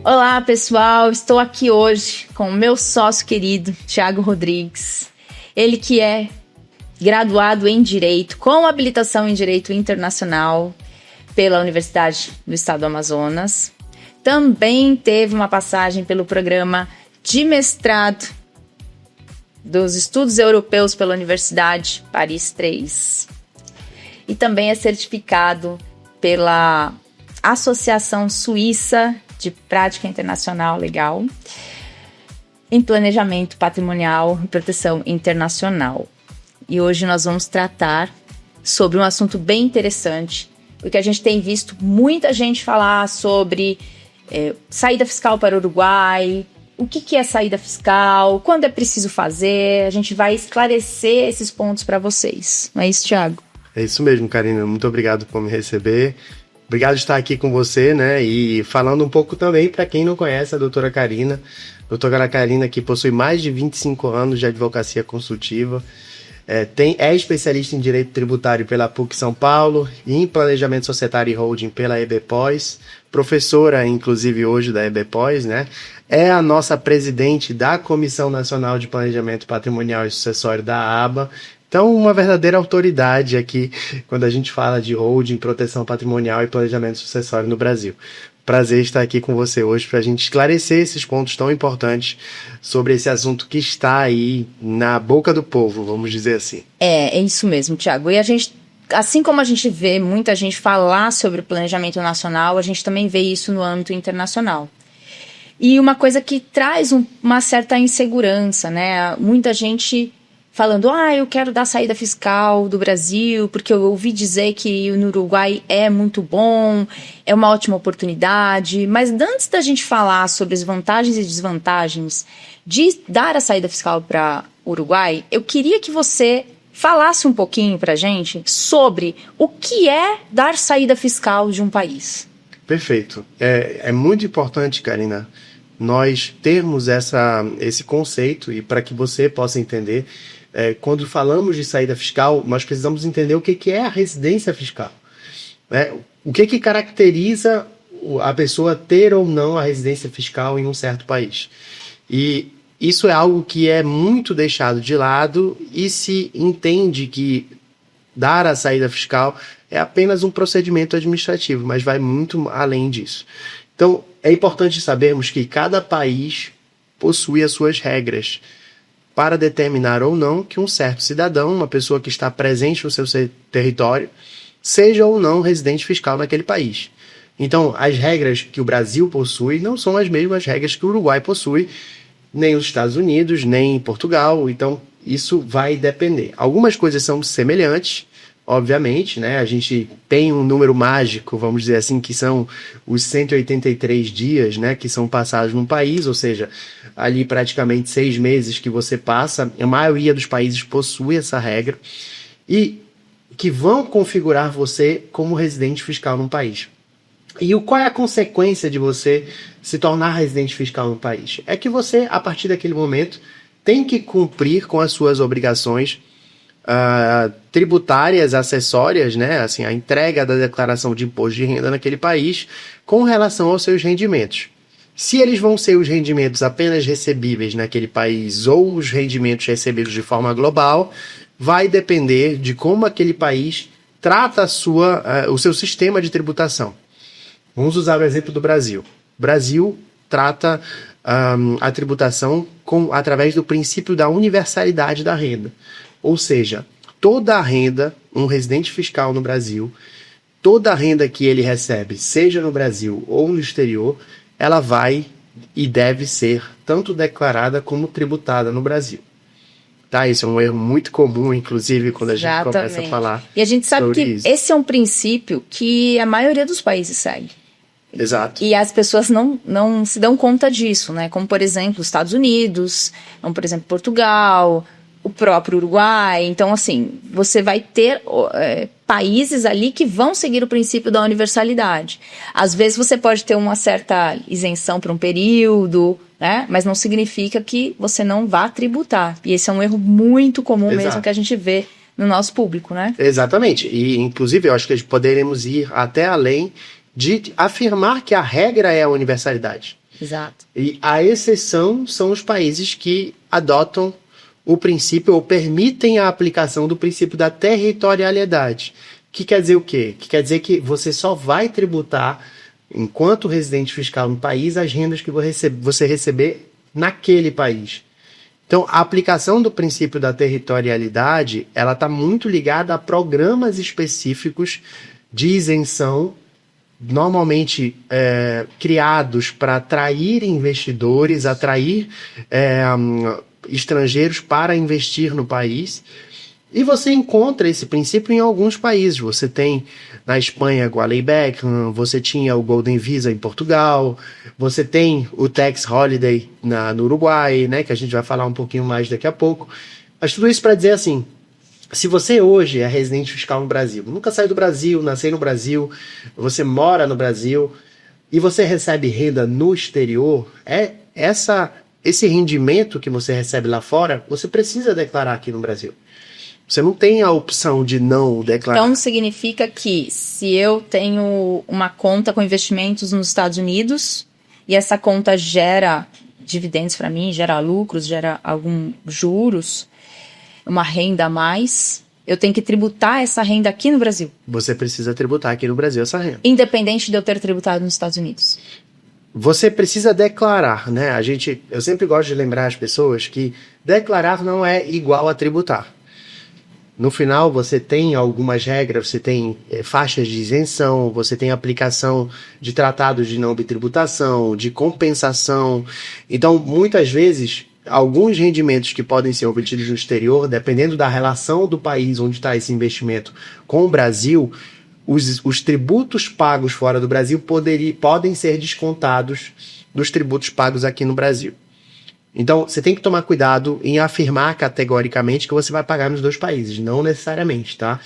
Olá, pessoal. Estou aqui hoje com o meu sócio querido, Thiago Rodrigues. Ele que é graduado em Direito, com habilitação em Direito Internacional pela Universidade do Estado do Amazonas. Também teve uma passagem pelo programa de mestrado dos Estudos Europeus pela Universidade Paris III. E também é certificado pela Associação Suíça de Prática Internacional Legal em Planejamento Patrimonial e Proteção Internacional. E hoje nós vamos tratar sobre um assunto bem interessante, porque a gente tem visto muita gente falar sobre saída fiscal para o Uruguai, o que é saída fiscal, quando é preciso fazer. A gente vai esclarecer esses pontos para vocês. Não é isso, Thiago? É isso mesmo, Karina. Muito obrigado por me receber. Obrigado por estar aqui com você, né? E falando um pouco também para quem não conhece a doutora Karina. A doutora Karina, que possui mais de 25 anos de advocacia consultiva, é especialista em Direito Tributário pela PUC São Paulo e em Planejamento Societário e Holding pela EBPOS, professora, inclusive, hoje da EBPOS, né? É a nossa presidente da Comissão Nacional de Planejamento Patrimonial e Sucessório da ABA. Então, uma verdadeira autoridade aqui quando a gente fala de holding, proteção patrimonial e planejamento sucessório no Brasil. Prazer estar aqui com você hoje para a gente esclarecer esses pontos tão importantes sobre esse assunto que está aí na boca do povo, vamos dizer assim. É isso mesmo, Thiago. E a gente, assim como a gente vê muita gente falar sobre o planejamento nacional, a gente também vê isso no âmbito internacional. E uma coisa que traz uma certa insegurança, né? Muita gente falando, eu quero dar saída fiscal do Brasil, porque eu ouvi dizer que no Uruguai é muito bom, é uma ótima oportunidade. Mas antes da gente falar sobre as vantagens e desvantagens de dar a saída fiscal para o Uruguai, eu queria que você falasse um pouquinho para a gente sobre o que é dar saída fiscal de um país. Perfeito. É muito importante, Karina, nós termos esse conceito, e para que você possa entender, quando falamos de saída fiscal, nós precisamos entender o que é a residência fiscal. O que caracteriza a pessoa ter ou não a residência fiscal em um certo país. E isso é algo que é muito deixado de lado e se entende que dar a saída fiscal é apenas um procedimento administrativo, mas vai muito além disso. Então, é importante sabermos que cada país possui as suas regras para determinar ou não que um certo cidadão, uma pessoa que está presente no seu território, seja ou não residente fiscal naquele país. Então, as regras que o Brasil possui não são as mesmas regras que o Uruguai possui, nem os Estados Unidos, nem Portugal. Então, isso vai depender. Algumas coisas são semelhantes, obviamente, né? A gente tem um número mágico, vamos dizer assim, que são os 183 dias, né, que são passados num país, ou seja, ali praticamente 6 meses que você passa. A maioria dos países possui essa regra e que vão configurar você como residente fiscal num país. E qual é a consequência de você se tornar residente fiscal no país? É que você, a partir daquele momento, tem que cumprir com as suas obrigações tributárias, acessórias, né? Assim, a entrega da declaração de imposto de renda naquele país com relação aos seus rendimentos. Se eles vão ser os rendimentos apenas recebíveis naquele país ou os rendimentos recebidos de forma global, vai depender de como aquele país trata o seu sistema de tributação. Vamos usar o exemplo do Brasil. O Brasil trata a tributação através do princípio da universalidade da renda. Ou seja, toda a renda, um residente fiscal no Brasil, toda a renda que ele recebe, seja no Brasil ou no exterior, ela vai e deve ser tanto declarada como tributada no Brasil. Tá? Isso é um erro muito comum, inclusive, quando a gente começa a falar. E a gente sabe que esse é um princípio que a maioria dos países segue. Exato. E as pessoas não se dão conta disso, né? Como, por exemplo, os Estados Unidos, como, por exemplo, Portugal, o próprio Uruguai. Então, assim, você vai ter países ali que vão seguir o princípio da universalidade. Às vezes você pode ter uma certa isenção por um período, né? Mas não significa que você não vá tributar. E esse é um erro muito comum. Exato. Mesmo que a gente vê no nosso público, né? Exatamente. E, inclusive, eu acho que poderemos ir até além de afirmar que a regra é a universalidade. Exato. E a exceção são os países que adotam o princípio ou permitem a aplicação do princípio da territorialidade. Que quer dizer o quê? Que quer dizer que você só vai tributar, enquanto residente fiscal no país, as rendas que você receber naquele país. Então, a aplicação do princípio da territorialidade, ela está muito ligada a programas específicos de isenção, normalmente criados para atrair investidores, atrair estrangeiros para investir no país. E você encontra esse princípio em alguns países. Você tem na Espanha o Lei Beckham, você tinha o Golden Visa em Portugal, você tem o Tax Holiday no Uruguai, né, que a gente vai falar um pouquinho mais daqui a pouco. Mas tudo isso para dizer assim, se você hoje é residente fiscal no Brasil, nunca saiu do Brasil, nasceu no Brasil, você mora no Brasil e você recebe renda no exterior, esse rendimento que você recebe lá fora, você precisa declarar aqui no Brasil. Você não tem a opção de não declarar. Então, significa que se eu tenho uma conta com investimentos nos Estados Unidos e essa conta gera dividendos para mim, gera lucros, gera alguns juros, uma renda a mais, eu tenho que tributar essa renda aqui no Brasil. Você precisa tributar aqui no Brasil essa renda. Independente de eu ter tributado nos Estados Unidos. Você precisa declarar, né? Eu sempre gosto de lembrar as pessoas que declarar não é igual a tributar. No final, você tem algumas regras, você tem faixas de isenção, você tem aplicação de tratados de não bitributação, de compensação. Então, muitas vezes, alguns rendimentos que podem ser obtidos no exterior, dependendo da relação do país onde está esse investimento com o Brasil, os tributos pagos fora do Brasil podem ser descontados dos tributos pagos aqui no Brasil. Então, você tem que tomar cuidado em afirmar categoricamente que você vai pagar nos dois países, não necessariamente, tá?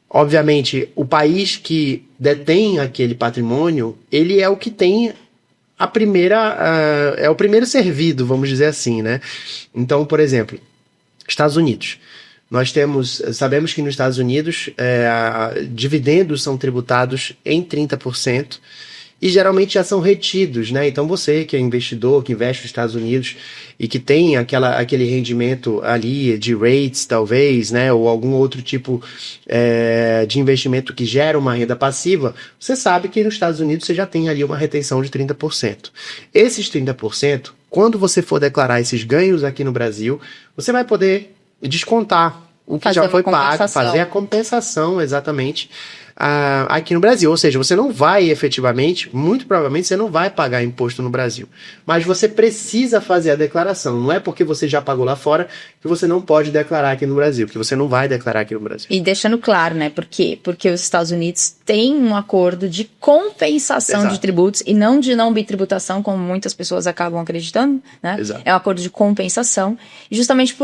Obviamente, o país que detém aquele patrimônio, ele é o que tem é o primeiro servido, vamos dizer assim, né? Então, por exemplo, Estados Unidos. Sabemos que nos Estados Unidos, dividendos são tributados em 30%, e geralmente já são retidos, né? Então você que é investidor, que investe nos Estados Unidos e que tem aquele rendimento ali de rates, talvez, né? Ou algum outro tipo de investimento que gera uma renda passiva, você sabe que nos Estados Unidos você já tem ali uma retenção de 30%. Esses 30%, quando você for declarar esses ganhos aqui no Brasil, você vai poder descontar o que já foi pago, fazer a compensação, exatamente, aqui no Brasil. Ou seja, você não vai efetivamente, muito provavelmente você não vai pagar imposto no Brasil, mas você precisa fazer a declaração. Não é porque você já pagou lá fora que você não pode declarar aqui no Brasil, que você não vai declarar aqui no Brasil. E deixando claro, né, por quê? Porque os Estados Unidos têm um acordo de compensação de tributos e não de não bitributação, como muitas pessoas acabam acreditando, né? Exato. É um acordo de compensação, e justamente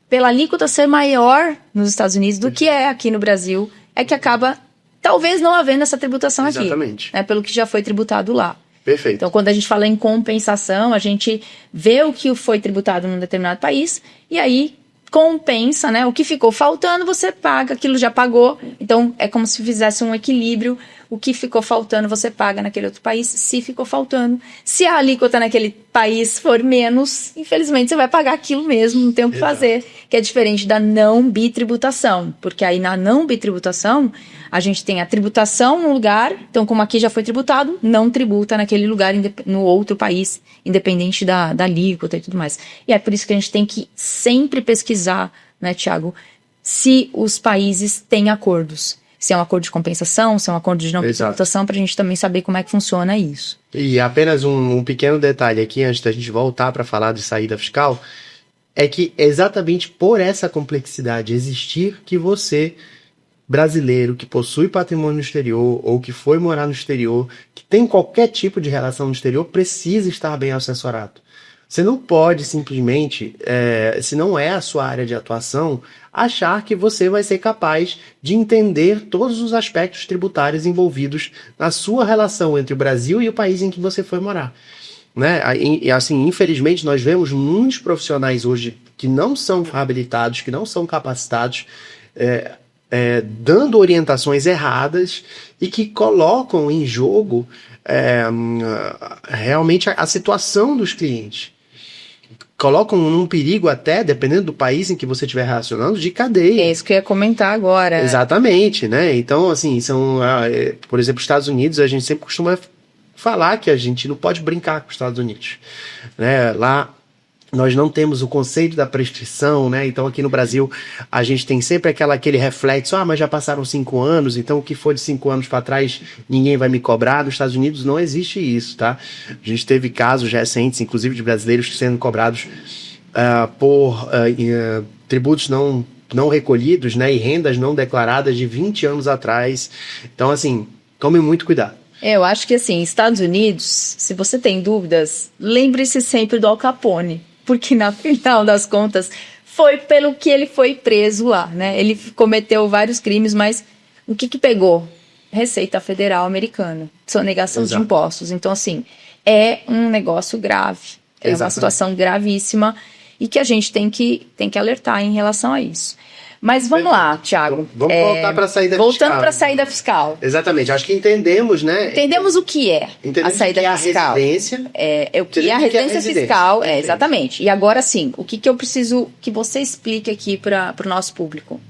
pela alíquota ser maior nos Estados Unidos do que é aqui no Brasil, é que acaba talvez não havendo essa tributação aqui. Exatamente. Né, pelo que já foi tributado lá. Perfeito. Então, quando a gente fala em compensação, a gente vê o que foi tributado num determinado país e aí compensa, né? O que ficou faltando, você paga, aquilo já pagou. Então, é como se fizesse um equilíbrio. O que ficou faltando, você paga naquele outro país, se ficou faltando. Se a alíquota naquele país for menos, infelizmente você vai pagar aquilo mesmo, não tem o que fazer. Que é diferente da não bitributação. Porque aí na não bitributação, a gente tem a tributação no lugar, então como aqui já foi tributado, não tributa naquele lugar, no outro país, independente da alíquota e tudo mais. E é por isso que a gente tem que sempre pesquisar, né, Thiago, se os países têm acordos. Se é um acordo de compensação, se é um acordo de não bitributação, para a gente também saber como é que funciona isso. E apenas um pequeno detalhe aqui, antes da gente voltar para falar de saída fiscal, é que exatamente por essa complexidade existir que você, brasileiro, que possui patrimônio no exterior, ou que foi morar no exterior, que tem qualquer tipo de relação no exterior, precisa estar bem assessorado. Você não pode simplesmente, se não é a sua área de atuação, achar que você vai ser capaz de entender todos os aspectos tributários envolvidos na sua relação entre o Brasil e o país em que você foi morar. Né? E assim, infelizmente, nós vemos muitos profissionais hoje que não são habilitados, que não são capacitados, dando orientações erradas e que colocam em jogo realmente a situação dos clientes. Colocam num perigo até, dependendo do país em que você estiver relacionando, de cadeia. É isso que eu ia comentar agora. Exatamente, né? Então, assim, por exemplo, os Estados Unidos, a gente sempre costuma falar que a gente não pode brincar com os Estados Unidos, né? Lá nós não temos o conceito da prescrição, né? Então aqui no Brasil a gente tem sempre aquele reflexo, mas já passaram 5 anos, então o que for de 5 anos para trás ninguém vai me cobrar. Nos Estados Unidos não existe isso, tá? A gente teve casos recentes, inclusive de brasileiros sendo cobrados por tributos não recolhidos, né? E rendas não declaradas de 20 anos atrás. Então, assim, tome muito cuidado. Eu acho que, assim, Estados Unidos, se você tem dúvidas, lembre-se sempre do Al Capone. Porque, na final das contas, foi pelo que ele foi preso lá, né? Ele cometeu vários crimes, mas o que pegou? Receita Federal Americana. Sonegação de impostos. Então, assim, é um negócio grave. É uma situação gravíssima e que a gente tem que alertar em relação a isso. Mas vamos lá, Thiago. Vamos voltar para a saída fiscal. Voltando para a saída fiscal. Exatamente. Acho que entendemos, né? Entendemos o que é a saída fiscal. A residência. O que é a residência fiscal. Exatamente. E agora sim, o que eu preciso que você explique aqui para o nosso público?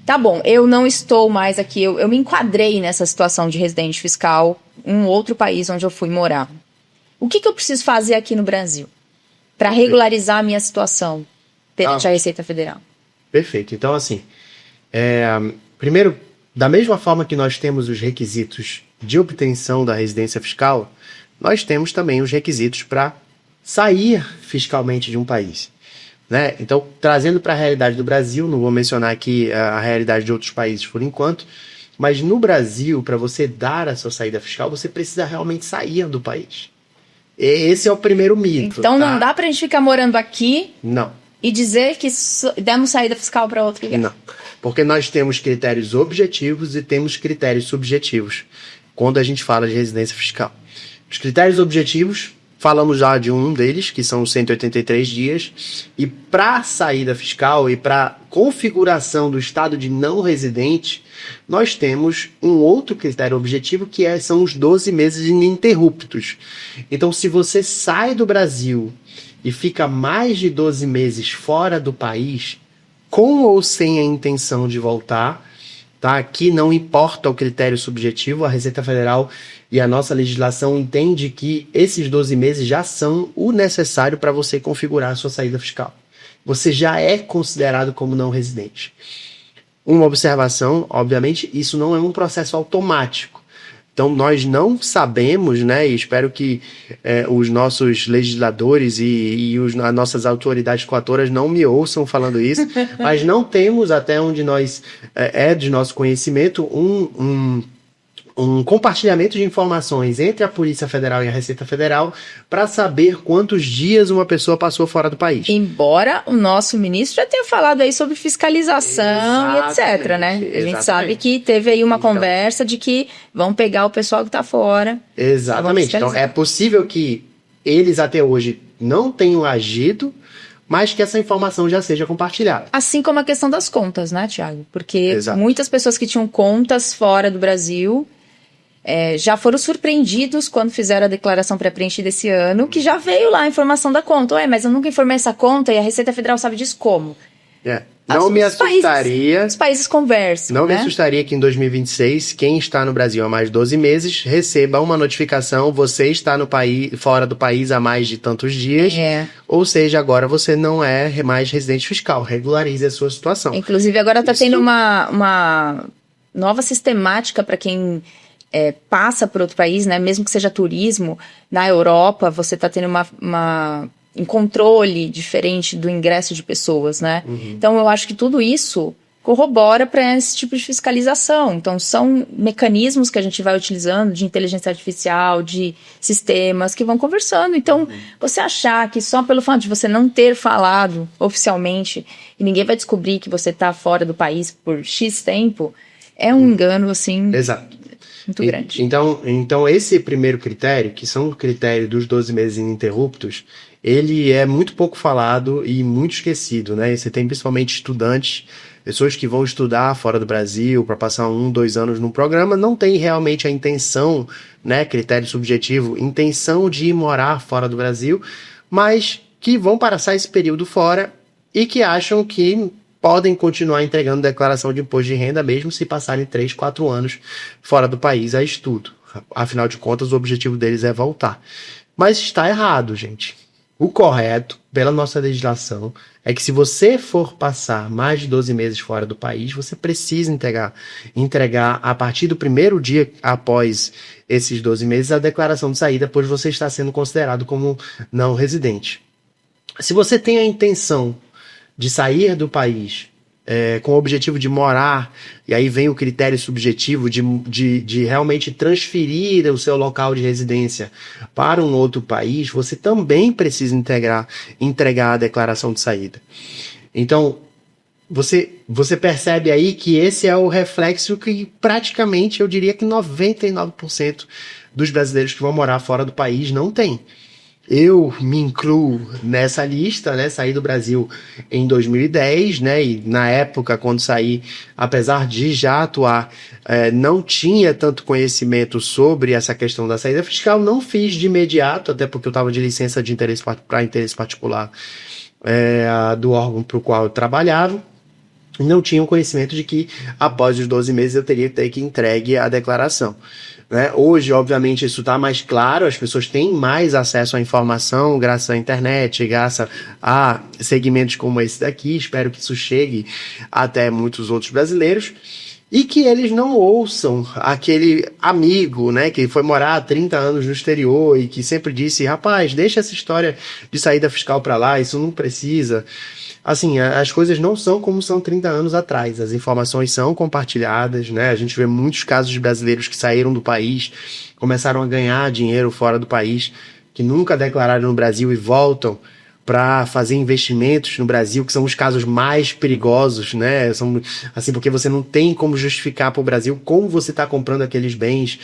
Tá bom, eu não estou mais aqui, eu me enquadrei nessa situação de residente fiscal em um outro país onde eu fui morar. O que eu preciso fazer aqui no Brasil para regularizar a minha situação perante a Receita Federal? Perfeito. Então, assim, primeiro, da mesma forma que nós temos os requisitos de obtenção da residência fiscal, nós temos também os requisitos para sair fiscalmente de um país, né? Então, trazendo para a realidade do Brasil, não vou mencionar aqui a realidade de outros países por enquanto, mas no Brasil, para você dar a sua saída fiscal, você precisa realmente sair do país. Esse é o primeiro mito. Então, não dá para a gente ficar morando aqui... Não. E dizer que demos saída fiscal para outro lugar. Não, porque nós temos critérios objetivos e temos critérios subjetivos quando a gente fala de residência fiscal. Os critérios objetivos, falamos já de um deles, que são os 183 dias, e para saída fiscal e para configuração do estado de não residente, nós temos um outro critério objetivo que são os 12 meses ininterruptos. Então, se você sai do Brasil e fica mais de 12 meses fora do país, com ou sem a intenção de voltar, tá? Aqui não importa o critério subjetivo, a Receita Federal e a nossa legislação entende que esses 12 meses já são o necessário para você configurar a sua saída fiscal. Você já é considerado como não residente. Uma observação, obviamente, isso não é um processo automático. Então, nós não sabemos, né, e espero que os nossos legisladores e as nossas autoridades coatoras não me ouçam falando isso, mas não temos, até onde de nosso conhecimento, um compartilhamento de informações entre a Polícia Federal e a Receita Federal para saber quantos dias uma pessoa passou fora do país. Embora o nosso ministro já tenha falado aí sobre fiscalização e etc, né? A gente sabe que teve aí uma conversa de que vão pegar o pessoal que está fora. Exatamente. Então, é possível que eles até hoje não tenham agido, mas que essa informação já seja compartilhada. Assim como a questão das contas, né, Thiago? Porque muitas pessoas que tinham contas fora do Brasil... já foram surpreendidos quando fizeram a declaração pré-preenchida esse ano, que já veio lá a informação da conta. Mas eu nunca informei essa conta e a Receita Federal sabe disso como? Não me assustaria... Os países conversam, Não me assustaria que em 2026, quem está no Brasil há mais de 12 meses, receba uma notificação, você está fora do país há mais de tantos dias, ou seja, agora você não é mais residente fiscal, regularize a sua situação. Inclusive agora está tendo uma nova sistemática para quem... passa por outro país, né? Mesmo que seja turismo, na Europa você está tendo um controle diferente do ingresso de pessoas, né? Então eu acho que tudo isso corrobora para esse tipo de fiscalização. Então são mecanismos que a gente vai utilizando de inteligência artificial, de sistemas que vão conversando. Então você achar que só pelo fato de você não ter falado oficialmente e ninguém vai descobrir que você está fora do país por X tempo, é um engano, assim... Exato. Muito grande. Então, esse primeiro critério, que são o critério dos 12 meses ininterruptos, ele é muito pouco falado e muito esquecido, né? E você tem principalmente estudantes, pessoas que vão estudar fora do Brasil para passar 1, 2 anos num programa, não tem realmente a intenção, né? Critério subjetivo, intenção de ir morar fora do Brasil, mas que vão passar esse período fora e que acham que podem continuar entregando declaração de imposto de renda mesmo se passarem 3, 4 anos fora do país a estudo. Afinal de contas, o objetivo deles é voltar. Mas está errado, gente. O correto, pela nossa legislação, é que se você for passar mais de 12 meses fora do país, você precisa entregar a partir do primeiro dia após esses 12 meses a declaração de saída, pois você está sendo considerado como não residente. Se você tem a intenção de sair do país com o objetivo de morar, e aí vem o critério subjetivo de realmente transferir o seu local de residência para um outro país, você também precisa entregar a declaração de saída. Então, você percebe aí que esse é o reflexo que praticamente, eu diria que 99% dos brasileiros que vão morar fora do país não tem. Eu me incluo nessa lista, né? Saí do Brasil em 2010, né? E na época, quando saí, apesar de já atuar, não tinha tanto conhecimento sobre essa questão da saída fiscal. Não fiz de imediato, até porque eu estava de licença de interesse particular do órgão para o qual eu trabalhava. Não tinha o conhecimento de que após os 12 meses eu teria que ter que entregue a declaração. Né? Hoje, obviamente, isso está mais claro, as pessoas têm mais acesso à informação graças à internet, graças a segmentos como esse daqui. Espero que isso chegue até muitos outros brasileiros e que eles não ouçam aquele amigo, né, que foi morar há 30 anos no exterior e que sempre disse, rapaz, deixa essa história de saída fiscal para lá, isso não precisa. Assim, as coisas não são como são 30 anos atrás, as informações são compartilhadas, né? A gente vê muitos casos de brasileiros que saíram do país, começaram a ganhar dinheiro fora do país, que nunca declararam no Brasil e voltam para fazer investimentos no Brasil, que são os casos mais perigosos, né? São, assim, porque você não tem como justificar para o Brasil como você está comprando aqueles bens.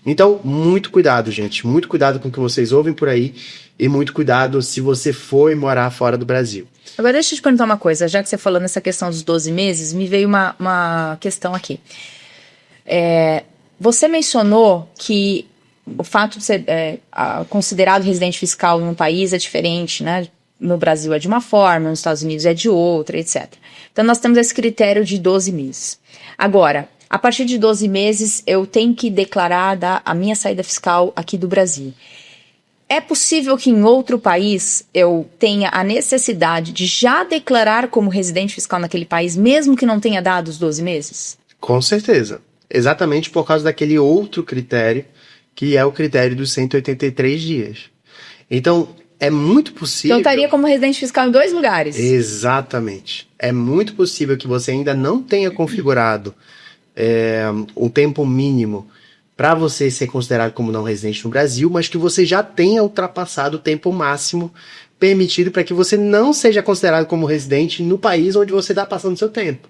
Então, muito cuidado, gente. Muito cuidado com o que vocês ouvem por aí e muito cuidado se você for morar fora do Brasil. Agora, deixa eu te perguntar uma coisa. Já que você falou nessa questão dos 12 meses, me veio uma questão aqui. Você mencionou que o fato de ser considerado residente fiscal em um país é diferente, né? No Brasil é de uma forma, nos Estados Unidos é de outra, etc. Então, nós temos esse critério de 12 meses. Agora, a partir de 12 meses, eu tenho que declarar a minha saída fiscal aqui do Brasil. É possível que em outro país eu tenha a necessidade de já declarar como residente fiscal naquele país, mesmo que não tenha dado os 12 meses? Com certeza. Exatamente por causa daquele outro critério, que é o critério dos 183 dias. Então, é muito possível... Então, eu estaria como residente fiscal em 2 lugares. Exatamente. É muito possível que você ainda não tenha configurado o tempo mínimo para você ser considerado como não residente no Brasil, mas que você já tenha ultrapassado o tempo máximo permitido para que você não seja considerado como residente no país onde você está passando seu tempo.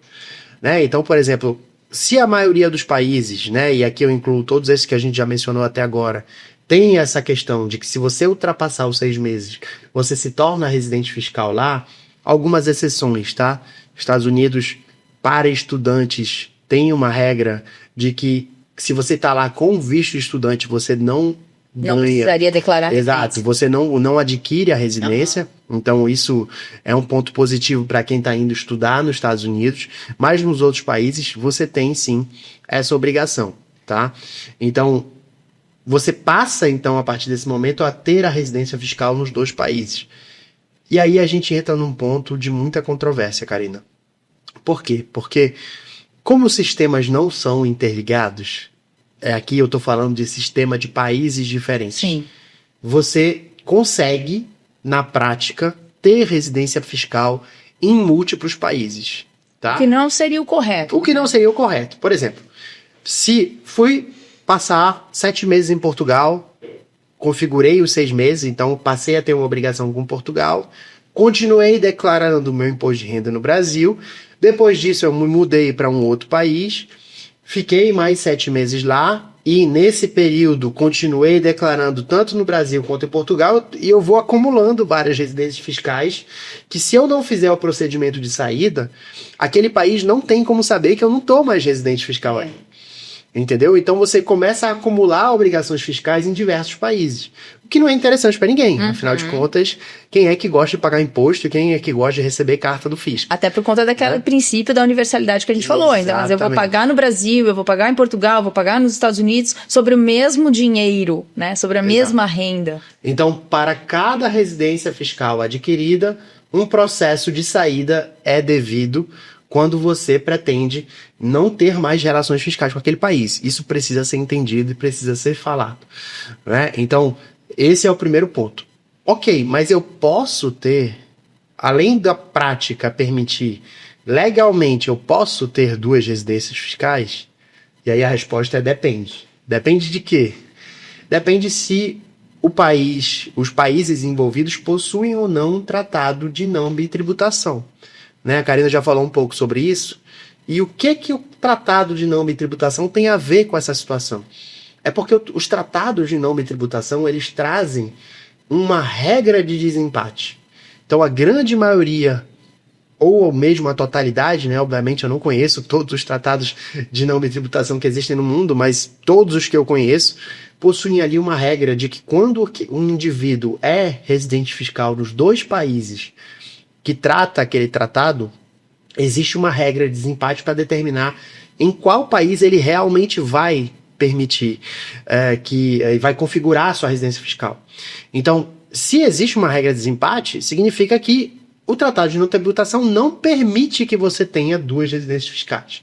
Né? Então, por exemplo, se a maioria dos países, né, e aqui eu incluo todos esses que a gente já mencionou até agora, tem essa questão de que se você ultrapassar os 6 meses, você se torna residente fiscal lá, algumas exceções, tá? Estados Unidos, para estudantes, tem uma regra de que se você está lá com visto de estudante, você não ganha... Não precisaria declarar. Exato, você não adquire a residência, então isso é um ponto positivo para quem está indo estudar nos Estados Unidos, mas nos outros países você tem sim essa obrigação, tá? Então, você passa então a partir desse momento a ter a residência fiscal nos 2 países. E aí a gente entra num ponto de muita controvérsia, Karina. Por quê? Porque como os sistemas não são interligados, aqui eu estou falando de sistema de países diferentes. Sim. Você consegue, na prática, ter residência fiscal em múltiplos países. Tá? O que não seria o correto. O que não seria o correto. Por exemplo, se fui passar 7 meses em Portugal, configurei os 6 meses, então passei a ter uma obrigação com Portugal, continuei declarando o meu imposto de renda no Brasil. Depois disso, eu me mudei para um outro país, fiquei mais 7 meses lá, e nesse período continuei declarando tanto no Brasil quanto em Portugal, e eu vou acumulando várias residências fiscais, que se eu não fizer o procedimento de saída, aquele país não tem como saber que eu não estou mais residente fiscal aí. Entendeu? Então você começa a acumular obrigações fiscais em diversos países. O que não é interessante para ninguém. Afinal de contas, quem é que gosta de pagar imposto e quem é que gosta de receber carta do fisco? Até por conta daquele princípio da universalidade que a gente falou. Então, mas eu vou pagar no Brasil, eu vou pagar em Portugal, eu vou pagar nos Estados Unidos sobre o mesmo dinheiro, né? Sobre a mesma renda. Então, para cada residência fiscal adquirida, um processo de saída é devido quando você pretende não ter mais relações fiscais com aquele país. Isso precisa ser entendido e precisa ser falado, né? Então, esse é o primeiro ponto. Ok, mas eu posso ter, além da prática permitir, legalmente eu posso ter 2 residências fiscais? E aí a resposta é depende. Depende de quê? Depende se os países envolvidos possuem ou não um tratado de não bitributação. Né? A Karina já falou um pouco sobre isso. E o que o tratado de não bitributação tem a ver com essa situação? É porque os tratados de não bitributação, eles trazem uma regra de desempate. Então, a grande maioria, ou mesmo a totalidade, né? Obviamente eu não conheço todos os tratados de não bitributação que existem no mundo, mas todos os que eu conheço possuem ali uma regra de que quando um indivíduo é residente fiscal nos 2 países que trata aquele tratado, existe uma regra de desempate para determinar em qual país ele realmente vai permitir, vai configurar a sua residência fiscal. Então, se existe uma regra de desempate, significa que o tratado de não tributação não permite que você tenha 2 residências fiscais.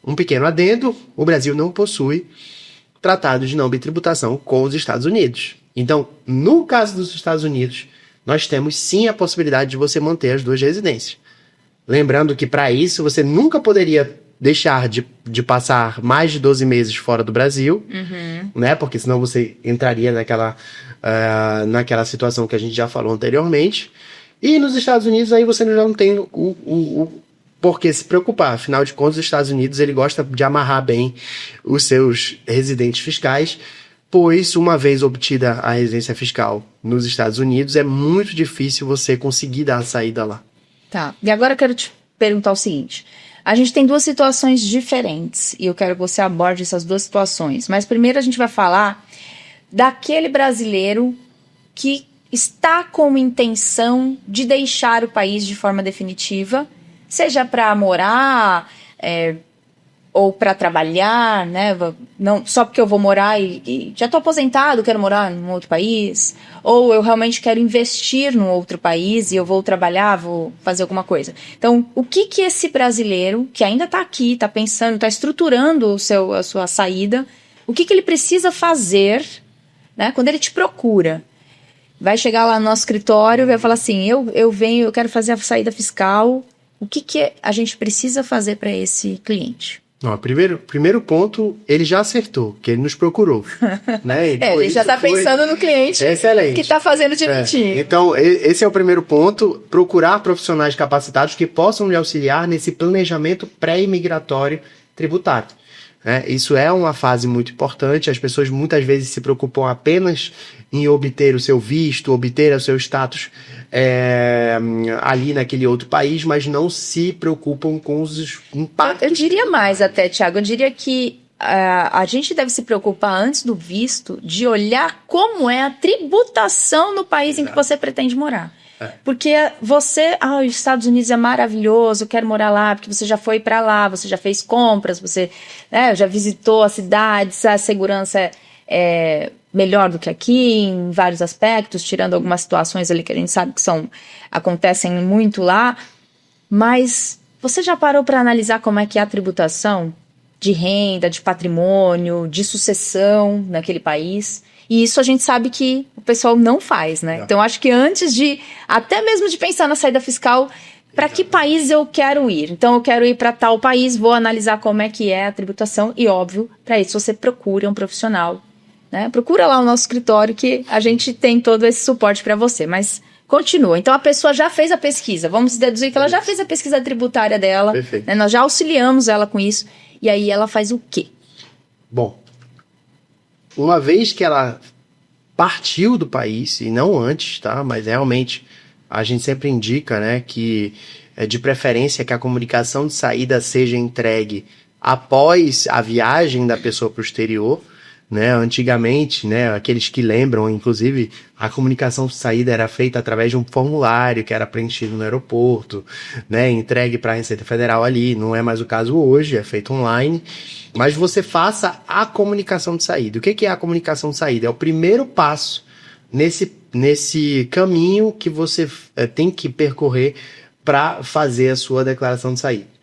Um pequeno adendo, o Brasil não possui tratado de não bitributação com os Estados Unidos. Então, no caso dos Estados Unidos, nós temos sim a possibilidade de você manter as 2 residências. Lembrando que para isso você nunca poderia deixar de passar mais de 12 meses fora do Brasil, né? Porque senão você entraria naquela situação que a gente já falou anteriormente. E nos Estados Unidos aí você já não tem o por que se preocupar. Afinal de contas, os Estados Unidos ele gosta de amarrar bem os seus residentes fiscais, pois uma vez obtida a residência fiscal nos Estados Unidos, é muito difícil você conseguir dar a saída lá. Tá, e agora eu quero te perguntar o seguinte. A gente tem 2 situações diferentes e eu quero que você aborde essas 2 situações. Mas primeiro a gente vai falar daquele brasileiro que está com intenção de deixar o país de forma definitiva, seja para morar ou para trabalhar, né? Não, só porque eu vou morar e já estou aposentado, quero morar em outro país, ou eu realmente quero investir num outro país e eu vou trabalhar, vou fazer alguma coisa. Então, o que esse brasileiro, que ainda está aqui, está pensando, está estruturando a sua saída, o que ele precisa fazer, né? Quando ele te procura? Vai chegar lá no nosso escritório e vai falar assim, eu quero fazer a saída fiscal, o que a gente precisa fazer para esse cliente? Primeiro ponto, ele já acertou, que ele nos procurou. Né? Ele já está pensando no cliente que está fazendo direitinho. Então, esse é o primeiro ponto, procurar profissionais capacitados que possam lhe auxiliar nesse planejamento pré-imigratório tributário. Isso é uma fase muito importante, as pessoas muitas vezes se preocupam apenas em obter o seu visto, obter o seu status ali naquele outro país, mas não se preocupam com os impactos. Eu diria mais até, Thiago, eu diria que a gente deve se preocupar antes do visto de olhar como é a tributação no país em que você pretende morar. Porque os Estados Unidos é maravilhoso, eu quero morar lá, porque você já foi para lá, você já fez compras, você já visitou a cidade, a segurança é melhor do que aqui em vários aspectos, tirando algumas situações ali que a gente sabe que acontecem muito lá, mas você já parou para analisar como é que é a tributação de renda, de patrimônio, de sucessão naquele país? E isso a gente sabe que o pessoal não faz, né? Então, acho que antes até mesmo de pensar na saída fiscal, para que país eu quero ir? Então, eu quero ir para tal país, vou analisar como é que é a tributação e, óbvio, para isso você procura um profissional, né? Procura lá o nosso escritório que a gente tem todo esse suporte para você, mas continua. Então, a pessoa já fez a pesquisa, vamos deduzir que ela já fez a pesquisa tributária dela, né? Nós já auxiliamos ela com isso, e aí ela faz o quê? Bom, uma vez que ela partiu do país, e não antes, tá? Mas realmente a gente sempre indica, né, que é de preferência que a comunicação de saída seja entregue após a viagem da pessoa para o exterior, né? Antigamente, né, aqueles que lembram, inclusive, a comunicação de saída era feita através de um formulário que era preenchido no aeroporto, né, entregue para a Receita Federal ali. Não é mais o caso hoje, é feito online. Mas você faça a comunicação de saída. O que é a comunicação de saída? É o primeiro passo nesse caminho que você tem que percorrer para fazer a sua declaração de saída.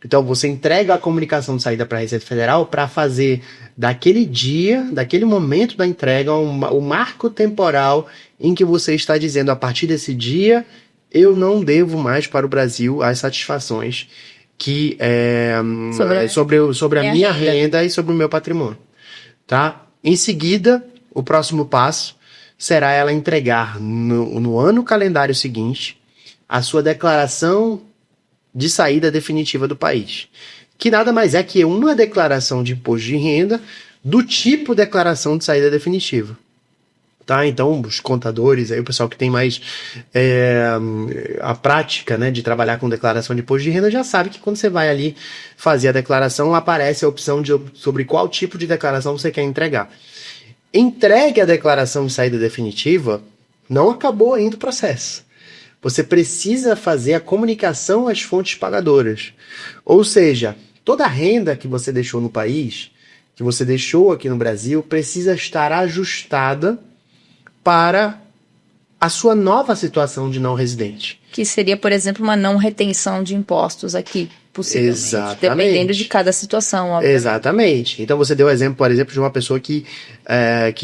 Então, você entrega a comunicação de saída para a Receita Federal para fazer daquele dia, daquele momento da entrega, o marco temporal em que você está dizendo, a partir desse dia, eu não devo mais para o Brasil as satisfações que sobre a minha renda e sobre o meu patrimônio. Tá? Em seguida, o próximo passo será ela entregar no ano calendário seguinte a sua declaração de saída definitiva do país, que nada mais é que uma declaração de imposto de renda do tipo declaração de saída definitiva. Tá? Então, os contadores, aí o pessoal que tem mais a prática, né, de trabalhar com declaração de imposto de renda já sabe que quando você vai ali fazer a declaração, aparece a opção sobre qual tipo de declaração você quer entregar. Entregue a declaração de saída definitiva, não acabou ainda o processo. Você precisa fazer a comunicação às fontes pagadoras. Ou seja, toda a renda que você deixou no país, que você deixou aqui no Brasil, precisa estar ajustada para a sua nova situação de não residente. Que seria, por exemplo, uma não retenção de impostos aqui, possivelmente. Exatamente. Dependendo de cada situação, obviamente. Exatamente. Então você deu o exemplo, por exemplo, de uma pessoa que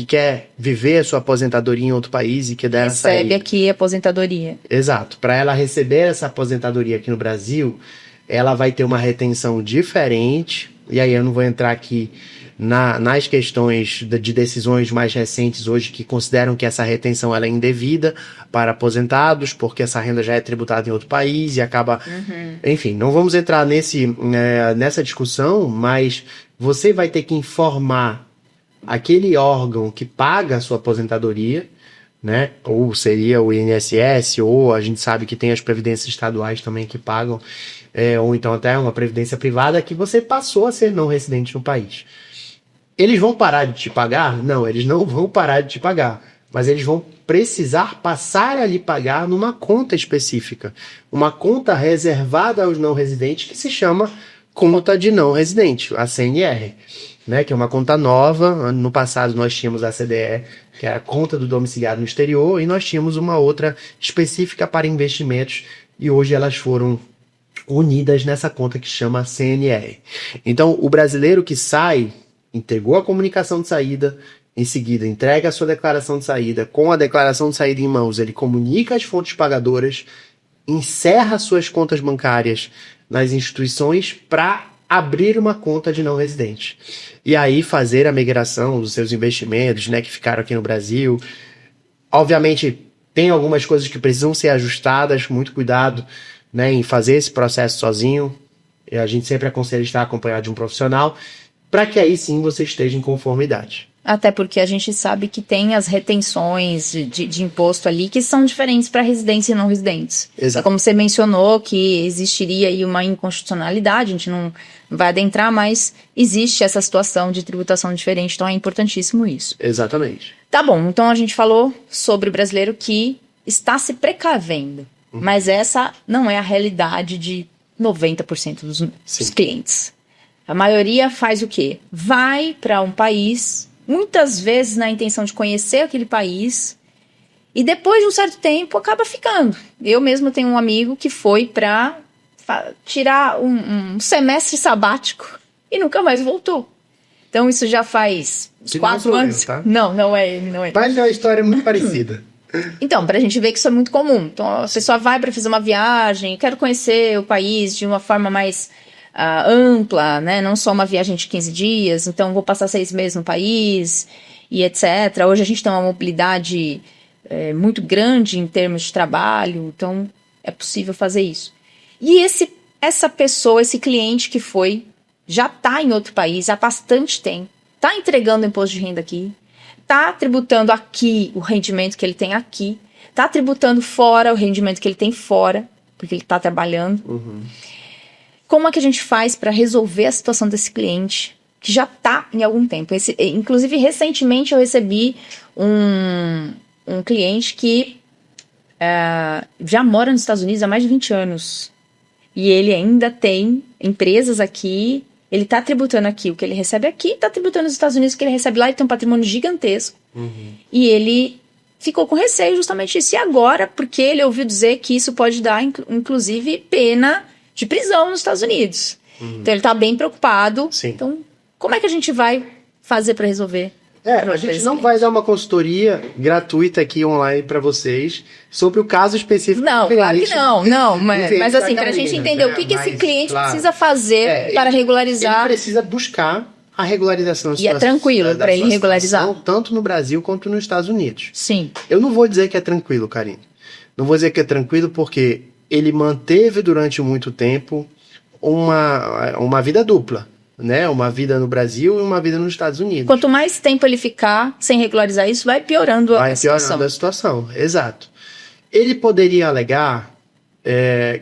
quer viver a sua aposentadoria em outro país e que dera sair. Recebe aqui a aposentadoria. Exato. Para ela receber essa aposentadoria aqui no Brasil, ela vai ter uma retenção diferente. E aí eu não vou entrar aqui nas questões de decisões mais recentes hoje que consideram que essa retenção ela é indevida para aposentados, porque essa renda já é tributada em outro país e acaba... Enfim, não vamos entrar nessa discussão, mas você vai ter que informar aquele órgão que paga a sua aposentadoria, né? Ou seria o INSS, ou a gente sabe que tem as previdências estaduais também que pagam, ou então até uma previdência privada, que você passou a ser não residente no país. Eles vão parar de te pagar? Não, eles não vão parar de te pagar. Mas eles vão precisar passar a lhe pagar numa conta específica. Uma conta reservada aos não residentes que se chama conta de não residente, a CNR. Né, que é uma conta nova. No passado nós tínhamos a CDE, que era a conta do domiciliado no exterior, e nós tínhamos uma outra específica para investimentos, e hoje elas foram unidas nessa conta que chama CNR. Então, o brasileiro que sai... entregou a comunicação de saída, em seguida entrega a sua declaração de saída, com a declaração de saída em mãos, ele comunica as fontes pagadoras, encerra suas contas bancárias nas instituições para abrir uma conta de não residente. E aí fazer a migração dos seus investimentos, né, que ficaram aqui no Brasil. Obviamente, tem algumas coisas que precisam ser ajustadas, muito cuidado, né, em fazer esse processo sozinho. E a gente sempre aconselha estar acompanhado de um profissional, para que aí sim você esteja em conformidade. Até porque a gente sabe que tem as retenções de imposto ali que são diferentes para residentes e não residentes. Exato. Como você mencionou que existiria aí uma inconstitucionalidade, a gente não vai adentrar, mas existe essa situação de tributação diferente, então é importantíssimo isso. Exatamente. Tá bom, então a gente falou sobre o brasileiro que está se precavendo, mas essa não é a realidade de 90% dos clientes. A maioria faz o quê? Vai para um país, muitas vezes na intenção de conhecer aquele país, e depois de um certo tempo acaba ficando. Eu mesmo tenho um amigo que foi para tirar um semestre sabático e nunca mais voltou. Então isso já faz 4 anos. Tá? Não é ele, não é ele. Mas é uma história muito parecida. Então, pra gente ver que isso é muito comum. Então, você só vai para fazer uma viagem, quero conhecer o país de uma forma mais ampla, né? Não só uma viagem de 15 dias, então vou passar 6 meses no país e etc. Hoje a gente tem uma mobilidade muito grande em termos de trabalho, então é possível fazer isso. E essa pessoa, esse cliente que foi, já está em outro país há bastante tempo, tá entregando o imposto de renda aqui, tá tributando aqui o rendimento que ele tem aqui, tá tributando fora o rendimento que ele tem fora, porque ele tá trabalhando. Como é que a gente faz para resolver a situação desse cliente que já tá em algum tempo? Inclusive, recentemente eu recebi um cliente que já mora nos Estados Unidos há mais de 20 anos. E ele ainda tem empresas aqui, ele está tributando aqui o que ele recebe aqui, está tributando nos Estados Unidos o que ele recebe lá, ele tem um patrimônio gigantesco. E ele ficou com receio justamente disso. E agora, porque ele ouviu dizer que isso pode dar, inclusive, pena de prisão nos Estados Unidos. Então ele está bem preocupado. Sim. Então, como é que a gente vai fazer para resolver? A gente não vai dar uma consultoria gratuita aqui online para vocês sobre o caso específico. Não, claro que não. Mas assim, para a gente entender o que esse cliente precisa fazer para regularizar. Ele precisa buscar a regularização. E é tranquilo para ele regularizar? Tanto no Brasil quanto nos Estados Unidos. Sim. Eu não vou dizer que é tranquilo, Karine. Não vou dizer que é tranquilo porque ele manteve durante muito tempo uma vida dupla. Né? Uma vida no Brasil e uma vida nos Estados Unidos. Quanto mais tempo ele ficar sem regularizar isso, vai piorando a situação. Vai piorando a situação, exato. Ele poderia alegar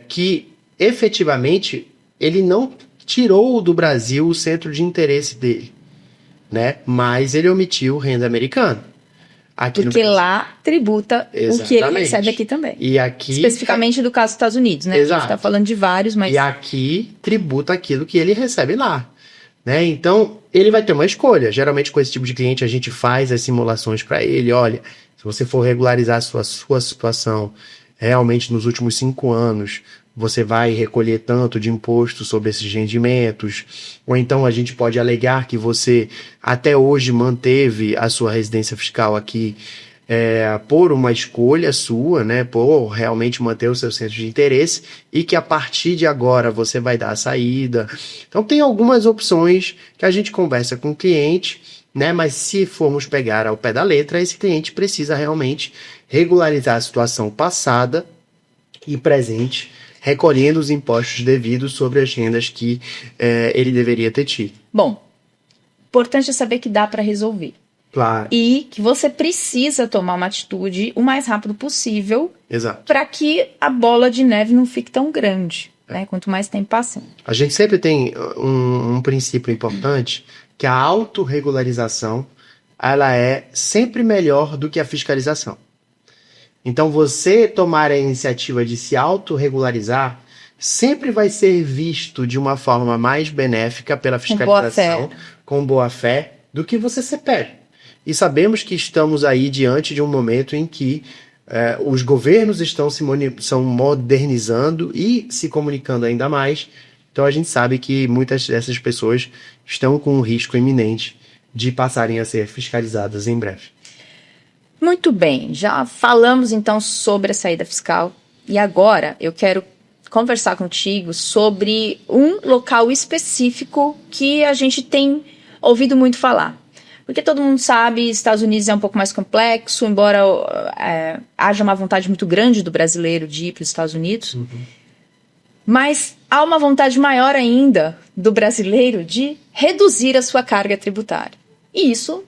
que, efetivamente, ele não tirou do Brasil o centro de interesse dele, né? Mas ele omitiu renda americana. Porque lá tributa o que ele recebe aqui também. E aqui, especificamente do caso dos Estados Unidos, né? Exato. A gente está falando de vários, mas... E aqui tributa aquilo que ele recebe lá. Né? Então, ele vai ter uma escolha. Geralmente, com esse tipo de cliente, a gente faz as simulações para ele. Olha, se você for regularizar a sua situação realmente nos últimos 5 anos, você vai recolher tanto de imposto sobre esses rendimentos. Ou então, a gente pode alegar que você até hoje manteve a sua residência fiscal aqui por uma escolha sua, né, por realmente manter o seu centro de interesse, e que a partir de agora você vai dar a saída. Então tem algumas opções que a gente conversa com o cliente, né, mas se formos pegar ao pé da letra, esse cliente precisa realmente regularizar a situação passada e presente, recolhendo os impostos devidos sobre as rendas que ele deveria ter tido. Bom, importante é saber que dá para resolver. Claro. E que você precisa tomar uma atitude o mais rápido possível para que a bola de neve não fique tão grande, né? Quanto mais tempo passando. A gente sempre tem um princípio importante, que a autorregularização ela é sempre melhor do que a fiscalização. Então, você tomar a iniciativa de se autorregularizar sempre vai ser visto de uma forma mais benéfica pela fiscalização, com boa fé, do que você ser pego. E sabemos que estamos aí diante de um momento em que os governos estão são modernizando e se comunicando ainda mais. Então a gente sabe que muitas dessas pessoas estão com um risco iminente de passarem a ser fiscalizadas em breve. Muito bem, já falamos então sobre a saída fiscal e agora eu quero conversar contigo sobre um local específico que a gente tem ouvido muito falar. Porque todo mundo sabe, Estados Unidos é um pouco mais complexo, embora haja uma vontade muito grande do brasileiro de ir para os Estados Unidos. Mas há uma vontade maior ainda do brasileiro de reduzir a sua carga tributária. E isso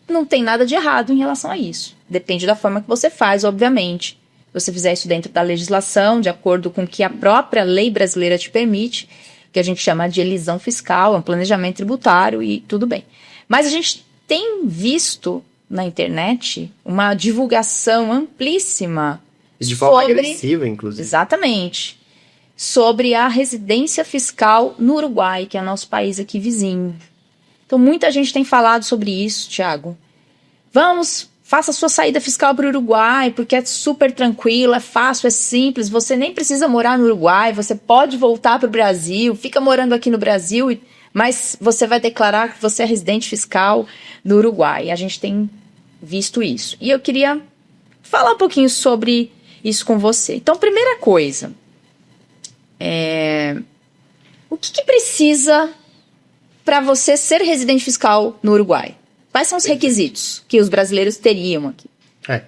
não tem nada de errado em relação a isso. Depende da forma que você faz, obviamente. Se você fizer isso dentro da legislação, de acordo com o que a própria lei brasileira te permite, que a gente chama de elisão fiscal, é um planejamento tributário e tudo bem. Mas a gente tem visto na internet uma divulgação amplíssima. De forma agressiva, inclusive. Exatamente. Sobre a residência fiscal no Uruguai, que é nosso país aqui vizinho. Então, muita gente tem falado sobre isso, Thiago. Faça sua saída fiscal para o Uruguai, porque é super tranquilo, é fácil, é simples. Você nem precisa morar no Uruguai, você pode voltar para o Brasil, fica morando aqui no Brasil, mas você vai declarar que você é residente fiscal no Uruguai. A gente tem visto isso. E eu queria falar um pouquinho sobre isso com você. Então, primeira coisa, o que precisa para você ser residente fiscal no Uruguai? Quais são os requisitos que os brasileiros teriam aqui?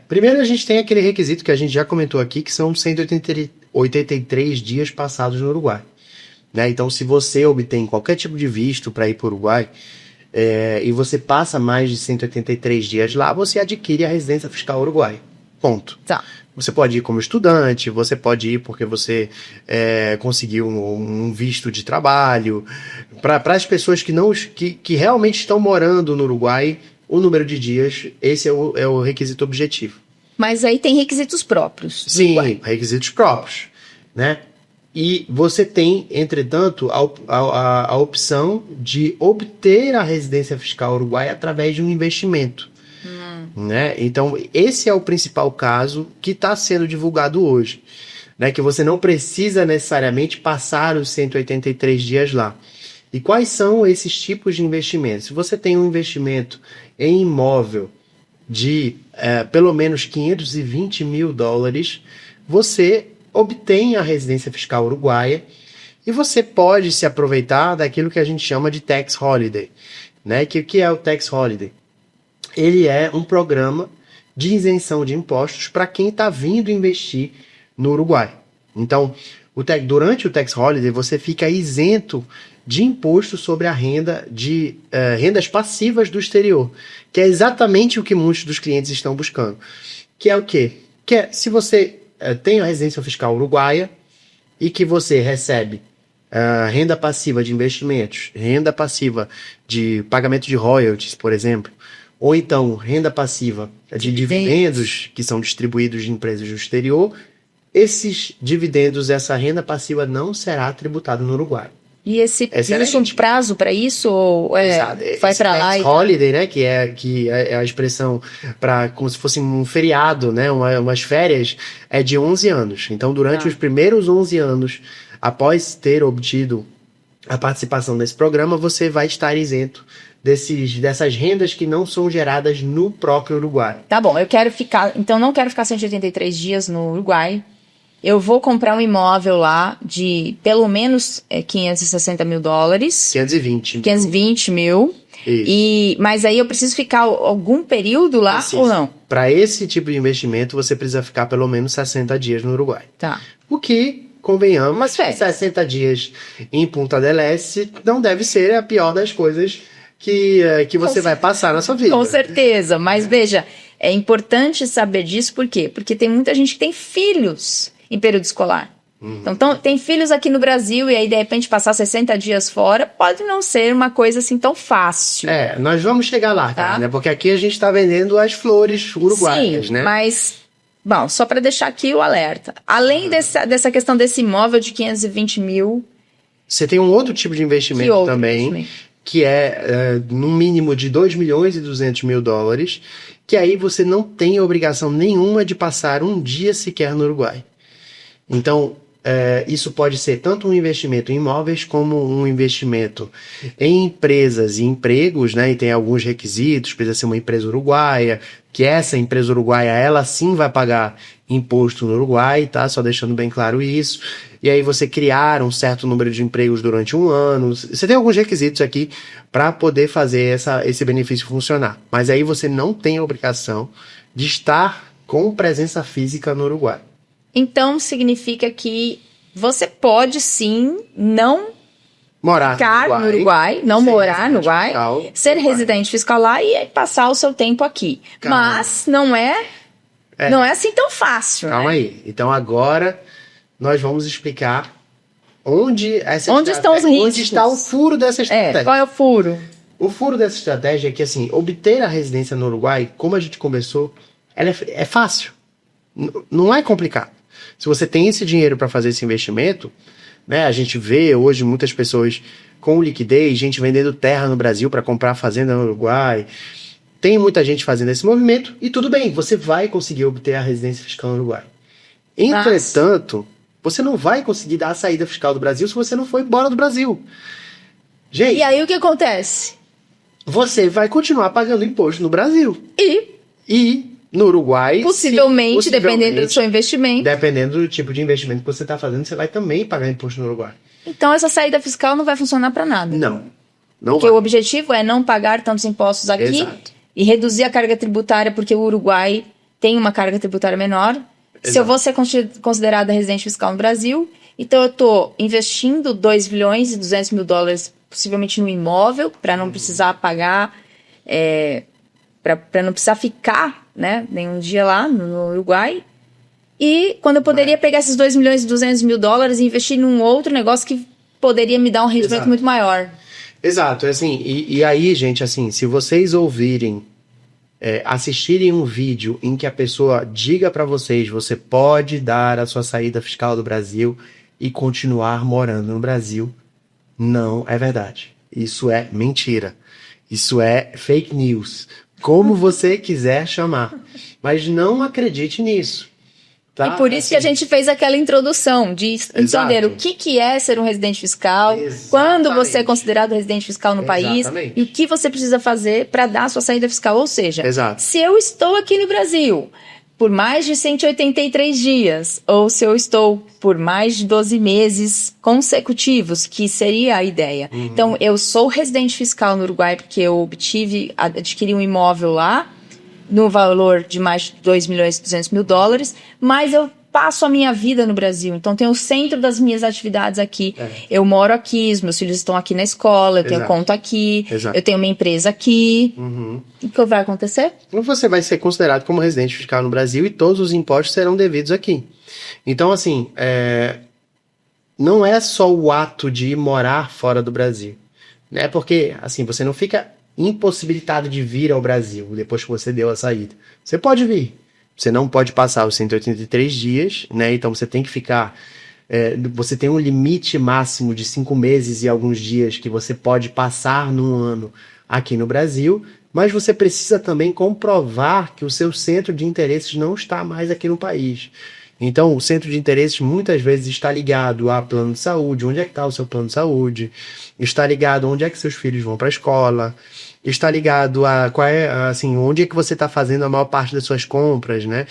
Primeiro, a gente tem aquele requisito que a gente já comentou aqui, que são 183 dias passados no Uruguai. Né? Então, se você obtém qualquer tipo de visto para ir para o Uruguai, e você passa mais de 183 dias lá, você adquire a residência fiscal uruguaia. Ponto. Tá. Você pode ir como estudante, você pode ir porque você conseguiu um visto de trabalho. Para as pessoas que realmente estão morando no Uruguai, o número de dias, esse é o requisito objetivo. Mas aí tem requisitos próprios. Sim, requisitos próprios, né? E você tem, entretanto, a opção de obter a residência fiscal uruguaia através de um investimento. Né? Então, esse é o principal caso que está sendo divulgado hoje. Né? Que você não precisa necessariamente passar os 183 dias lá. E quais são esses tipos de investimentos? Se você tem um investimento em imóvel de pelo menos $520 mil, você obtém a residência fiscal uruguaia e você pode se aproveitar daquilo que a gente chama de tax holiday. Né? Que é o tax holiday? Ele é um programa de isenção de impostos para quem está vindo investir no Uruguai. Então, durante o tax holiday, você fica isento de imposto sobre a renda de rendas passivas do exterior, que é exatamente o que muitos dos clientes estão buscando. Que é o quê? Que é, se você tem a residência fiscal uruguaia e que você recebe renda passiva de investimentos, renda passiva de pagamento de royalties, por exemplo, ou então renda passiva de dividendos que são distribuídos de empresas do exterior, esses dividendos, essa renda passiva não será tributada no Uruguai. E existe um prazo para isso? Ou vai para lá? Tax holiday, né, que é a expressão para como se fosse um feriado, né, umas férias, é de 11 anos. Então, durante os primeiros 11 anos, após ter obtido a participação nesse programa, você vai estar isento dessas rendas que não são geradas no próprio Uruguai. Tá bom, não quero ficar 183 dias no Uruguai. Eu vou comprar um imóvel lá de pelo menos $560 mil. 520 mil. Mas aí eu preciso ficar algum período lá ou não? Para esse tipo de investimento, você precisa ficar pelo menos 60 dias no Uruguai. Tá. O que, convenhamos, 60 dias em Punta del Este não deve ser a pior das coisas que você vai passar na sua vida. Com certeza, mas veja, é importante saber disso, por quê? Porque tem muita gente que tem filhos em período escolar. Então, tem filhos aqui no Brasil e aí, de repente, passar 60 dias fora pode não ser uma coisa assim tão fácil. Nós vamos chegar lá, tá? Né? Porque aqui a gente está vendendo as flores uruguaias, sim, né? Mas, bom, só para deixar aqui o alerta. Além dessa questão desse imóvel de 520 mil... Você tem um outro tipo de investimento também, que é no mínimo de $2.200 mil, que aí você não tem obrigação nenhuma de passar um dia sequer no Uruguai. Então, isso pode ser tanto um investimento em imóveis como um investimento em empresas e empregos, né? E tem alguns requisitos, precisa ser uma empresa uruguaia, que essa empresa uruguaia, ela sim vai pagar imposto no Uruguai, tá? Só deixando bem claro isso. E aí você criar um certo número de empregos durante um ano. Você tem alguns requisitos aqui para poder fazer esse benefício funcionar. Mas aí você não tem a obrigação de estar com presença física no Uruguai. Então, significa que você pode, sim, não ficar no Uruguai, não morar no Uruguai, ser residente fiscal lá e passar o seu tempo aqui. Mas não é assim tão fácil. Calma aí. Então, agora nós vamos explicar onde estão os riscos. Onde está o furo dessa estratégia. Qual é o furo? O furo dessa estratégia é que, assim, obter a residência no Uruguai, como a gente conversou, ela é fácil. Não é complicado. Se você tem esse dinheiro para fazer esse investimento, né, a gente vê hoje muitas pessoas com liquidez, gente vendendo terra no Brasil para comprar fazenda no Uruguai. Tem muita gente fazendo esse movimento e tudo bem, você vai conseguir obter a residência fiscal no Uruguai. Entretanto, você não vai conseguir dar a saída fiscal do Brasil se você não for embora do Brasil. Gente, e aí o que acontece? Você vai continuar pagando imposto no Brasil. E no Uruguai... Possivelmente, dependendo do seu investimento. Dependendo do tipo de investimento que você está fazendo, você vai também pagar imposto no Uruguai. Então, essa saída fiscal não vai funcionar para nada. Não porque vai. O objetivo é não pagar tantos impostos aqui. Exato. E reduzir a carga tributária, porque o Uruguai tem uma carga tributária menor. Exato. Se eu vou ser considerada residente fiscal no Brasil, então eu estou investindo $2.200 mil possivelmente no imóvel, para não precisar pagar, para não precisar ficar, né, nenhum dia lá no Uruguai. E quando eu poderia pegar esses 2 milhões e 200 mil dólares e investir num outro negócio que poderia me dar um rendimento muito maior. Exato, assim, e aí, gente, assim, se vocês ouvirem, assistirem um vídeo em que a pessoa diga para vocês, você pode dar a sua saída fiscal do Brasil e continuar morando no Brasil, não é verdade. Isso é mentira. Isso é fake news. Como você quiser chamar. Mas não acredite nisso. Tá? E por isso que a gente fez aquela introdução de entender o que é ser um residente fiscal, quando você é considerado residente fiscal no país e o que você precisa fazer para dar a sua saída fiscal. Ou seja, se eu estou aqui no Brasil por mais de 183 dias, ou se eu estou por mais de 12 meses consecutivos, que seria a ideia. Então, eu sou residente fiscal no Uruguai porque eu adquiri um imóvel lá, no valor de mais de 2 milhões e 200 mil dólares, mas eu passo a minha vida no Brasil, então tem o centro das minhas atividades aqui. Eu moro aqui, os meus filhos estão aqui na escola, eu tenho conta aqui, eu tenho uma empresa aqui. O que vai acontecer? Você vai ser considerado como residente fiscal no Brasil e todos os impostos serão devidos aqui. Então, assim, não é só o ato de morar fora do Brasil, né? Porque, assim, você não fica impossibilitado de vir ao Brasil depois que você deu a saída. Você pode vir. Você não pode passar os 183 dias, né? Então você tem que ficar... você tem um limite máximo de 5 meses e alguns dias que você pode passar num ano aqui no Brasil, mas você precisa também comprovar que o seu centro de interesses não está mais aqui no país. Então, o centro de interesses muitas vezes está ligado a plano de saúde, onde é que está o seu plano de saúde, está ligado a onde é que seus filhos vão para a escola, está ligado a onde é que você está fazendo a maior parte das suas compras, né?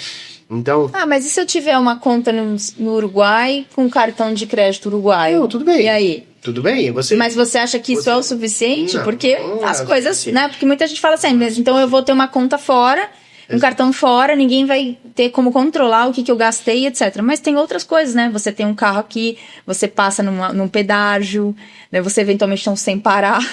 Então... mas e se eu tiver uma conta no Uruguai com cartão de crédito uruguaio? Tudo bem. E aí? Tudo bem. Mas você acha que isso é o suficiente? Porque as coisas, né? Porque muita gente fala assim, mas então eu vou ter uma conta fora, um cartão fora, ninguém vai ter como controlar o que eu gastei, etc. Mas tem outras coisas, né? Você tem um carro aqui, você passa num pedágio, né? Você eventualmente não sem parar.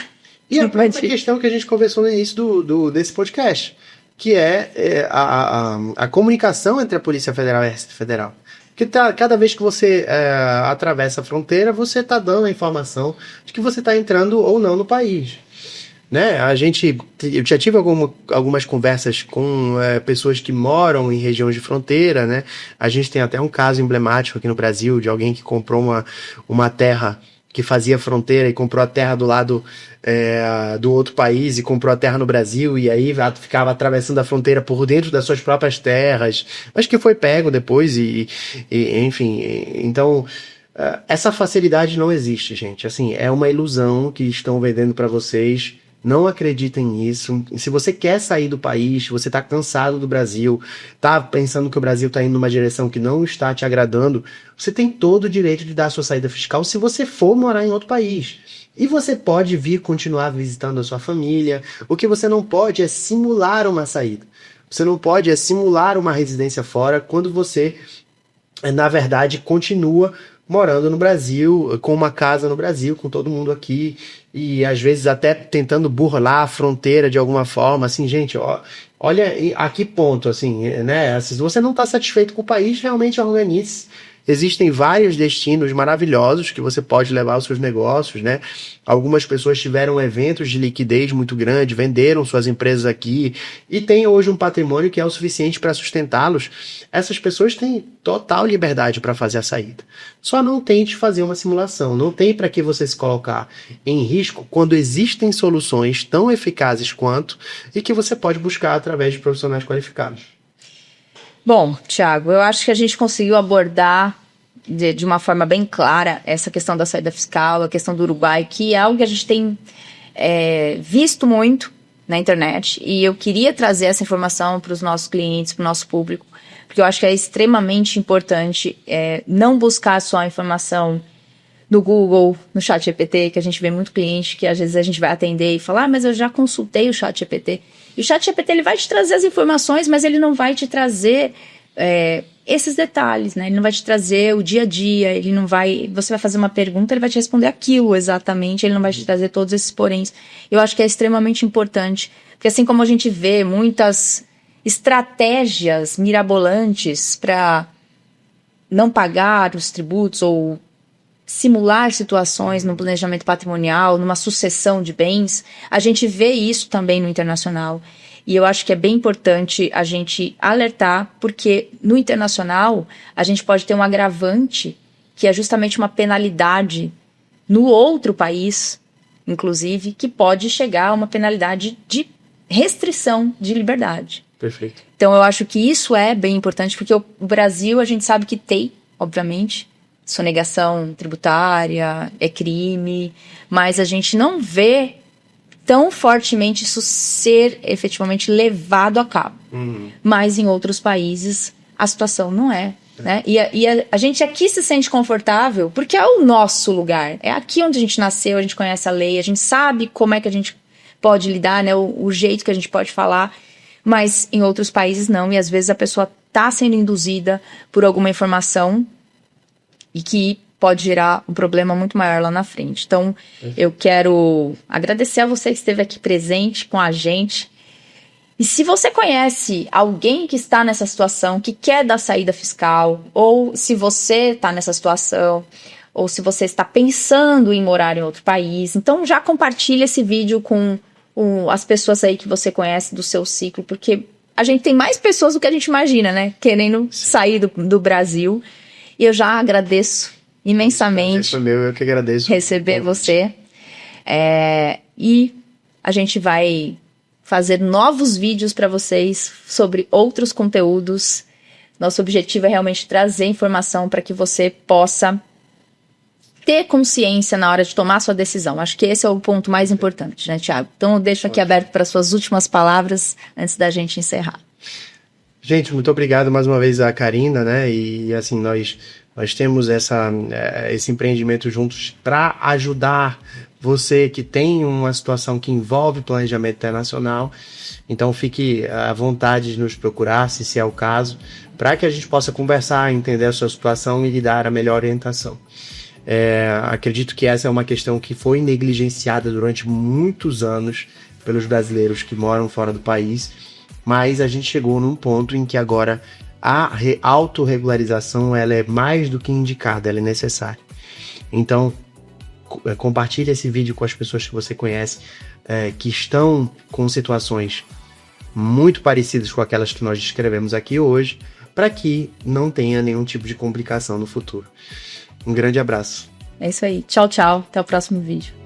E a própria questão que a gente conversou no início desse podcast, que é a comunicação entre a Polícia Federal e a Receita Federal. Porque cada vez que você atravessa a fronteira, você está dando a informação de que você está entrando ou não no país. Né? Eu já tive algumas conversas com pessoas que moram em regiões de fronteira, né? A gente tem até um caso emblemático aqui no Brasil de alguém que comprou uma terra que fazia fronteira e comprou a terra do lado do outro país e comprou a terra no Brasil e aí ficava atravessando a fronteira por dentro das suas próprias terras, mas que foi pego depois enfim, então essa facilidade não existe, gente. Assim, é uma ilusão que estão vendendo para vocês. Não acreditem nisso. Se você quer sair do país, se você está cansado do Brasil, está pensando que o Brasil está indo numa direção que não está te agradando, você tem todo o direito de dar a sua saída fiscal se você for morar em outro país. E você pode vir continuar visitando a sua família. O que você não pode é simular uma saída. Você não pode simular uma residência fora quando você, na verdade, continua morando no Brasil, com uma casa no Brasil, com todo mundo aqui, e às vezes até tentando burlar a fronteira de alguma forma, assim, gente, olha a que ponto, assim, né, se você não está satisfeito com o país, realmente organize. Existem vários destinos maravilhosos que você pode levar os seus negócios, né? Algumas pessoas tiveram eventos de liquidez muito grande, venderam suas empresas aqui e têm hoje um patrimônio que é o suficiente para sustentá-los. Essas pessoas têm total liberdade para fazer a saída. Só não tente fazer uma simulação, não tem para que você se colocar em risco quando existem soluções tão eficazes quanto e que você pode buscar através de profissionais qualificados. Bom, Thiago, eu acho que a gente conseguiu abordar de uma forma bem clara essa questão da saída fiscal, a questão do Uruguai, que é algo que a gente tem visto muito na internet, e eu queria trazer essa informação para os nossos clientes, para o nosso público, porque eu acho que é extremamente importante não buscar só a informação no Google, no ChatGPT, que a gente vê muito cliente que às vezes a gente vai atender e falar, mas eu já consultei o ChatGPT. E o ChatGPT ele vai te trazer as informações, mas ele não vai te trazer esses detalhes, né? Ele não vai te trazer o dia a dia, ele não vai... Você vai fazer uma pergunta, ele vai te responder aquilo exatamente, ele não vai te trazer todos esses poréns. Eu acho que é extremamente importante, porque assim como a gente vê muitas estratégias mirabolantes para não pagar os tributos ou simular situações no planejamento patrimonial, numa sucessão de bens, a gente vê isso também no internacional. E eu acho que é bem importante a gente alertar, porque no internacional a gente pode ter um agravante, que é justamente uma penalidade no outro país, inclusive, que pode chegar a uma penalidade de restrição de liberdade. Perfeito. Então eu acho que isso é bem importante, porque o Brasil a gente sabe que tem, obviamente, sonegação tributária, é crime, mas a gente não vê tão fortemente isso ser efetivamente levado a cabo. Mas em outros países a situação não é. Né? E a gente aqui se sente confortável porque é o nosso lugar. É aqui onde a gente nasceu, a gente conhece a lei, a gente sabe como é que a gente pode lidar, né? O jeito que a gente pode falar. Mas em outros países não. E às vezes a pessoa está sendo induzida por alguma informação e que pode gerar um problema muito maior lá na frente. Então, eu quero agradecer a você que esteve aqui presente com a gente. E se você conhece alguém que está nessa situação, que quer dar saída fiscal, ou se você está nessa situação, ou se você está pensando em morar em outro país, então já compartilha esse vídeo com as pessoas aí que você conhece do seu ciclo, porque a gente tem mais pessoas do que a gente imagina, né? Querendo sair do Brasil. E eu já agradeço imensamente. Isso é meu, eu que agradeço. Receber você. E a gente vai fazer novos vídeos para vocês sobre outros conteúdos. Nosso objetivo é realmente trazer informação para que você possa ter consciência na hora de tomar sua decisão. Acho que esse é o ponto mais importante, né, Thiago? Então eu deixo aqui aberto para suas últimas palavras antes da gente encerrar. Gente, muito obrigado mais uma vez a Karina, né? E assim, nós temos esse empreendimento juntos para ajudar você que tem uma situação que envolve planejamento internacional. Então fique à vontade de nos procurar, se é o caso, para que a gente possa conversar, entender a sua situação e lhe dar a melhor orientação. Acredito que essa é uma questão que foi negligenciada durante muitos anos pelos brasileiros que moram fora do país, mas a gente chegou num ponto em que agora a autorregularização ela é mais do que indicada, ela é necessária. Então, compartilhe esse vídeo com as pessoas que você conhece, que estão com situações muito parecidas com aquelas que nós descrevemos aqui hoje, para que não tenha nenhum tipo de complicação no futuro. Um grande abraço. É isso aí. Tchau, tchau. Até o próximo vídeo.